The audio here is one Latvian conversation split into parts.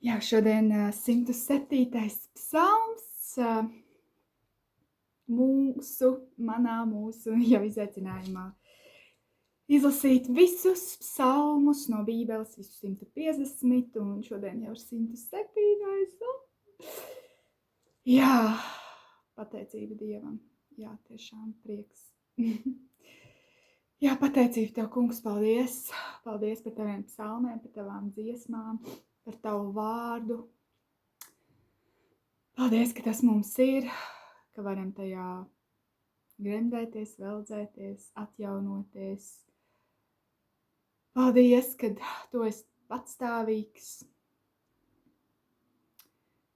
Jā, šodien 107. psalms mūsu jau izaicinājumā izlasīt visus psalmus no Bībeles, visus 150, un šodien jau ir 107. Jā, pateicība Dievam. Jā, tiešām prieks. Jā, pateicība Tev, Kungs, paldies. Paldies par Taviem psalmiem, par Tavām dziesmām, par Tavu vārdu. Paldies, ka tas mums ir, ka varam tajā gremdēties, veldzēties, atjaunoties. Paldies, ka Tu esi patstāvīgs.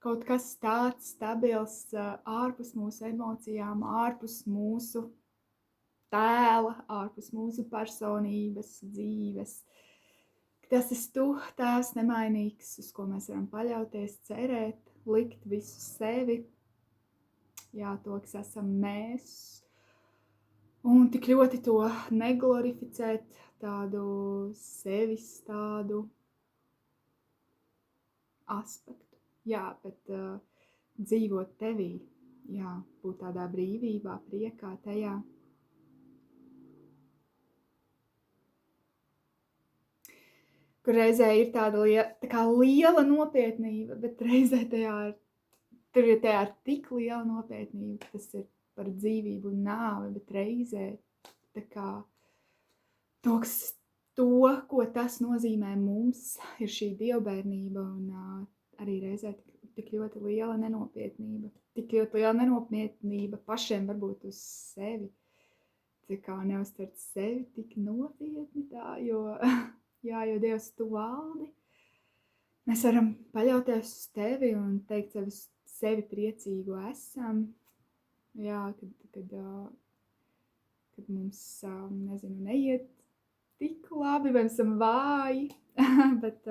Kaut kas tāds stabils ārpus mūsu emocijām, ārpus mūsu tēla, ārpus mūsu personības, dzīves. Tas esi Tu, Tēvs nemainīgs, uz ko mēs varam paļauties, cerēt, likt visu sevi. Jā, to, kas esam mēs. Un tik ļoti to neglorificēt, tādu sevis tādu aspektu. Jā, bet dzīvot Tevī, jā, būt tādā brīvībā, priekā tajā. Kur reizē ir tāda liela nopietnība, bet reizē tur ir tik liela nopietnība, ka tas ir par dzīvību un nāvi, bet reizē tā kā to, ko tas nozīmē mums, ir šī dievbērnība un arī reizē tik ļoti liela nenopietnība. Tik ļoti liela nenopietnība pašiem varbūt uz sevi. Tā kā neuztvert sevi tik nopietni tā, jo Dievs, Tu valdi. Mēs varam paļauties uz Tevi un teikt sevi priecīgu esam. Jā, kad mums, neiet tik labi, vai esam vāji, bet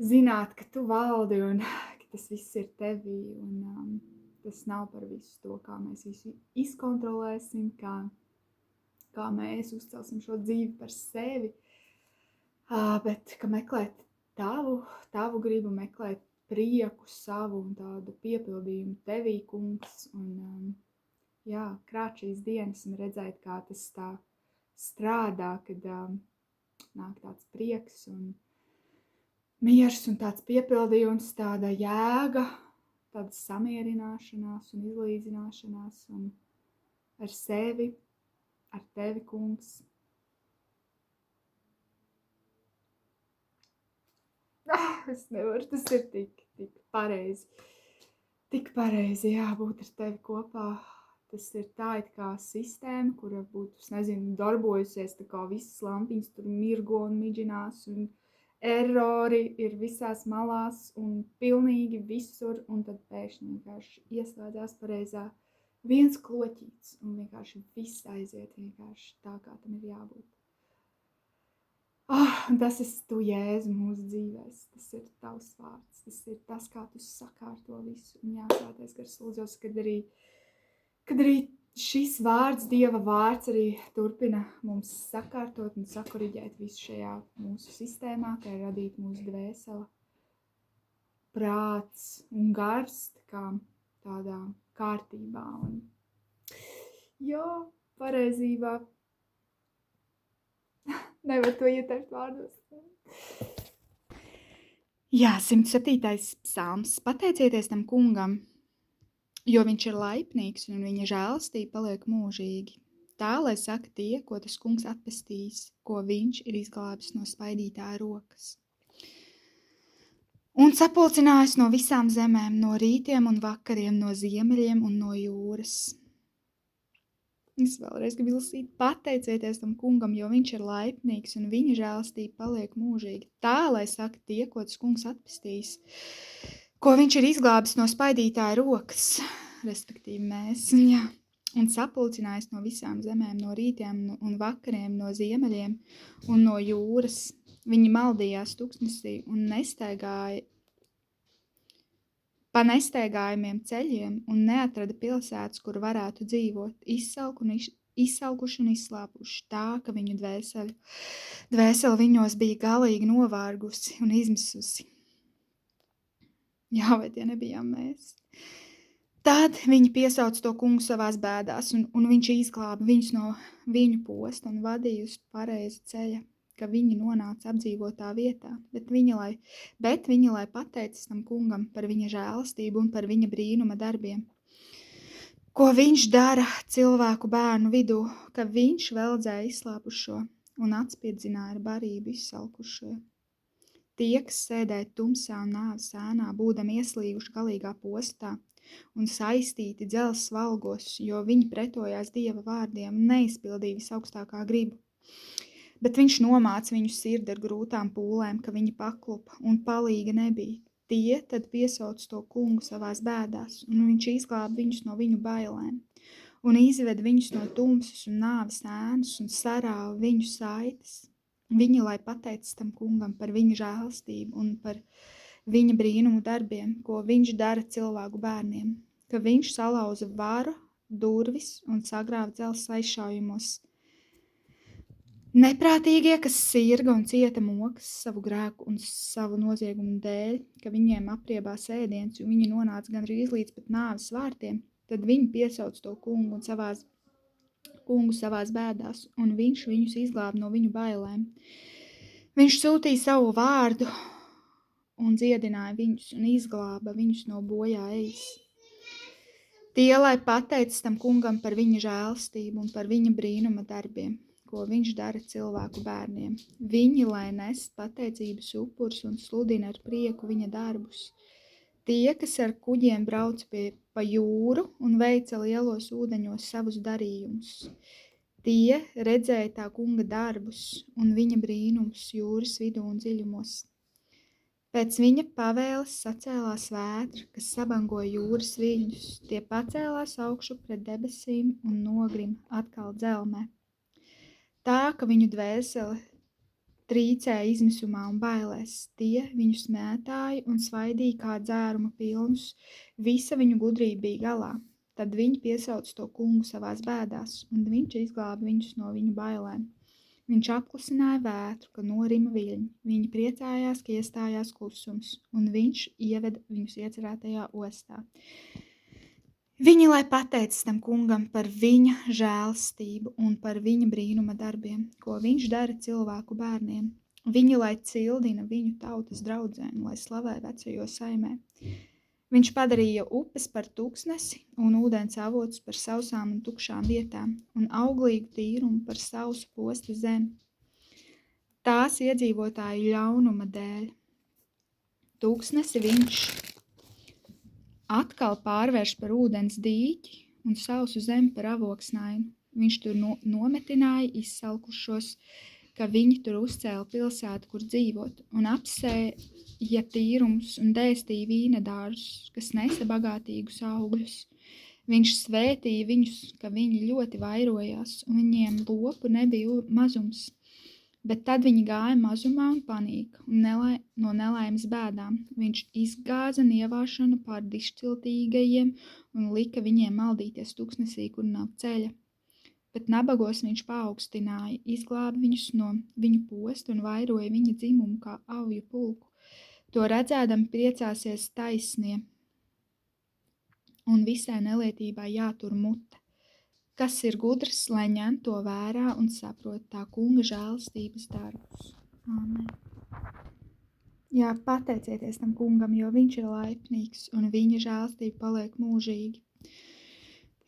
zināt, ka Tu valdi un ka tas viss ir Tevī un tas nav par visu to, kā mēs visu izkontrolēsim, kā mēs uzcelsim šo dzīvi par sevi. Bet ka meklēt tavu gribu, meklēt prieku savu un tādu piepildījumu Tevī, Kungs, un krāt šīs dienas un redzēt, kā tas tā strādā, kad nāk tāds prieks un miers un tāds piepildījums, tāda jēga, tāda samierināšanās un izlīdzināšanās un ar sevi, ar Tevi, Kungs. Es nevaru, tas ir tik pareizi. Tik pareizi, būt ar Tevi kopā. Tas ir tā it kā sistēma, kura būtu, darbojusies, tā kā visas lampiņas tur mirgo un midžinās, un errori ir visās malās un pilnīgi visur, un tad pēkšņi vienkārši ieslēdzās pareizā viens kloķīts, un vienkārši viss aiziet vienkārši tā, kā tam ir jābūt. Tas esi Tu, Jēzu, mūsu dzīvēs. Tas ir Tavs vārds. Tas ir tas, kā Tu sakārto visu. Un Svētais Gars, lūdzos, kad arī šis vārds, Dieva vārds, arī turpina mums sakārtot un sakoriģēt visu šajā mūsu sistēmā, kā ir radīta mūsu dvēsele, prāts un gars, kā tādā kārtībā. Un, pareizībā. Nevar to ieteikt vārdos. Jā, 107. psalms. Pateicieties tam Kungam, jo viņš ir laipnīgs un viņa žēlastība paliek mūžīgi. Tā, lai saka tie, ko tas Kungs atpestīs, ko viņš ir izglābis no spaidītāja rokas. Un sapulcinājis no visām zemēm, no rītiem un vakariem, no ziemeļiem un no jūras. Es vēlreiz gribu izlasīt, pateicieties tam Kungam, jo viņš ir laipnīgs un viņa žēlastība paliek mūžīgi. Tā, lai saka tie, ko tas Kungs atpestīs, ko viņš ir izglābis no spaidītāja rokas, respektīvi mēs, un sapulcinājis no visām zemēm, no rītiem un vakariem, no ziemeļiem un no jūras. Viņi maldījās tuksnesī un nestaigāja pa nesteigājumiem ceļiem un neatrada pilsētas, kur varētu dzīvot, izsalkuši un izslāpuši tā, ka viņu dvēsele viņos bija galīgi novārgusi un izmisusi. Jā, vai tie nebijām mēs? Tad viņi piesauca to kungu savās bēdās, un viņš izglāba viņus no viņu posta un vadīja uz pareiza ceļa, ka viņi nonāca apdzīvotā vietā. Bet viņi, lai pateicas tam kungam par viņa žēlastību un par viņa brīnuma darbiem, ko viņš dara cilvēku bērnu vidū, ka viņš veldzēja izslāpušo un atspirdzināja ar barību izsalkušo. Tie, kas sēdēja tumsā un nāves ēnā, būdami ieslīguši galīgā postā un saistīti dzelzs valgos, jo viņi pretojās Dieva vārdiem un neizpildīja visaugstākā gribu. Bet viņš nomāca viņu sirdi ar grūtām pūlēm, ka viņi paklupa un palīga nebija. Tie tad piesauc to kungu savās bēdās, un viņš izglāba viņus no viņu bailēm, un izved viņus no tumsas un nāves ēnas un sarāva viņu saites. Viņi, lai pateicas tam kungam par viņa žēlastību un par viņa brīnumu darbiem, ko viņš dara cilvēku bērniem, ka viņš salauza varu, durvis un sagrāva dzelzs aizšaujumos. Neprātīgie, kas sirga un cieta mokas savu grēku un savu noziegumu dēļ, ka viņiem apriebās ēdiens, un viņi nonāca gandrīz līdz pat nāves vārtiem, tad viņi piesauc to kungu savās bēdās, un viņš viņus izglāba no viņu bailēm. Viņš sūtīja savu vārdu un dziedināja viņus un izglāba viņus no bojā ejas. Tie, lai pateicas tam kungam par viņa žēlastību un par viņa brīnuma darbiem, ko viņš dara cilvēku bērniem. Viņi, lai nes pateicības upurus un sludina ar prieku viņa darbus. Tie, kas ar kuģiem brauc pa jūru un veica lielos ūdeņos savus darījumus. Tie redzēja tā kunga darbus un viņa brīnumus jūras vidū un dziļumos. Pēc viņa pavēles sacēlās vētra, kas sabangoja jūras viļņus. Tie pacēlās augšu pret debesīm un nogrima atkal dzelmē. Tā, ka viņu dvēseli trīcēja izmisumā un bailēs, tie viņus mētāja un svaidīja kā dzēruma pilnus, visa viņu gudrība bija galā. Tad viņi piesauca to kungu savās bēdās, un viņš izglāba viņus no viņu bailēm. Viņš apklusināja vētru, ka norima viļņi, viņi priecājās, ka iestājās klusums, un viņš ieveda viņus iecerētajā ostā. Viņi, lai pateicas tam kungam par viņa žēlastību un par viņa brīnuma darbiem, ko viņš dara cilvēku bērniem. Viņi, lai cildina viņu tautas draudzēm, lai slavē vecajo saimē. Viņš padarīja upes par tūkstnesi un ūdens avotus par sausām un tukšām vietām un auglīgu tīrumu par sausu postu zemi. Tās iedzīvotāju ļaunuma dēļ. Tūkstnesi viņš atkal pārvērš par ūdens dīķi un sausu zemi par avoksnainu. Viņš tur nometināja izsalkušos, ka viņi tur uzcēla pilsētu, kur dzīvot, un apsēja tīrums un dēstīja vīna dārzus, kas nesa bagātīgus augļus. Viņš svētīja viņus, ka viņi ļoti vairojās, un viņiem lopu nebija mazums. Bet tad viņi gāja mazumā un panika, un no nelaimes bēdām. Viņš izgāza nievāšanu pār dišciltīgajiem un lika viņiem maldīties tūkstnesī, kur nav ceļa. Bet nabagos viņš paaugstināja, izglāba viņus no viņu posta un vairoja viņa dzimumu kā avju pulku. To redzēdami priecāsies taisnie, un visai nelietībai jātur mute. Kas ir gudrs, lai ņem to vērā un saprot tā kunga žēlastības darbus. Amen. Jā, pateicieties tam kungam, jo viņš ir laipnīgs un viņa žēlastība paliek mūžīgi.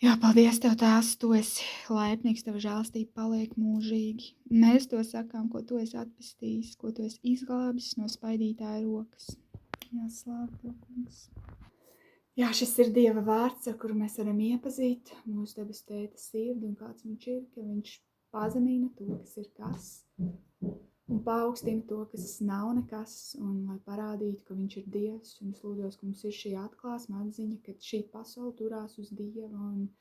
Jā, paldies Tev, Tēvs, Tu esi laipnīgs, Tava žēlastība paliek mūžīgi. Mēs to sakām, ko Tu esi atpestījis, ko Tu esi izglābis no spaidītāja rokas. Jā, slāv Tev, kungs. Jā, šis ir Dieva vārds, ar kuru mēs varam iepazīt mūsu debes Tēta sirdi un kāds viņš ir, ka viņš pazemina to, kas ir kas, un paaugstina to, kas nav nekas, un lai parādītu, ka viņš ir Dievs, un es lūdzos, ka mums ir šī atklāsme atziņa, ka šī pasaule turās uz Dievu, un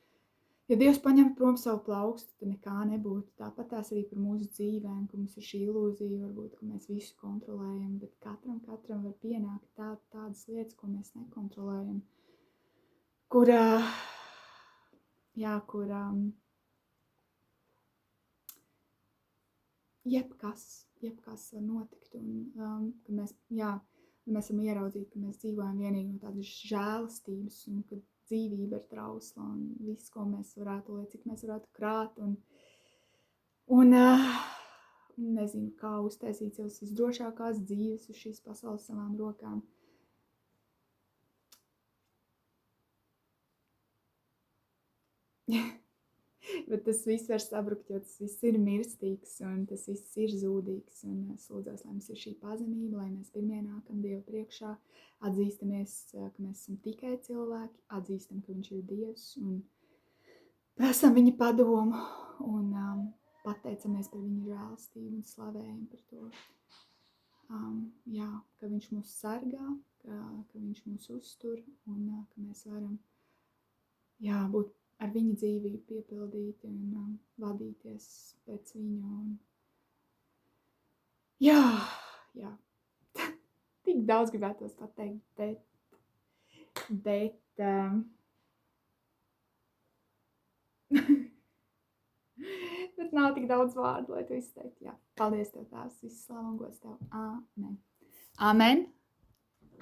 ja Dievs paņem prom savu plaukstu, tad nekā nebūtu. Tāpat tās arī par mūsu dzīvēm, ka mums ir šī ilūzija, varbūt, ka mēs visu kontrolējam, bet katram var pienākt tādas lietas, ko mēs nekontrolējam. Kur jebkas var notikt, un ka mēs, Mēs esam ieraudzīti, ka mēs dzīvojam vienīgi no tādas žēlastības, un ka dzīvība ir trausla, un viss, ko mēs varētu, lai cik mēs varētu krāt, un nezinu, kā uztaisīt savas visdrošākās dzīves uz šīs pasaules savām rokām. Bet tas viss var sabrukt, jo tas viss ir mirstīgs, un tas viss ir zūdīgs, un es lūdzos, lai mums ir šī pazemība, lai mēs pirmie nākam Dievu priekšā, atzīstamies, ka mēs esam tikai cilvēki, atzīstam, ka viņš ir Dievs, un prasam viņa padomu, un pateicamies par viņa žēlastību un slavējam par to. Ka viņš mūs sargā, ka viņš mūs uztur, un ka mēs varam būt ar viņa dzīvību piepildīti un vadīties pēc viņa. Jā. Tik daudz gribētos pateikt, bet bet nav tik daudz vārdu, lai to izteikt. Jā. Paldies Tev, Tēvs, visu slavu un gods Tev. Āmen. Āmen.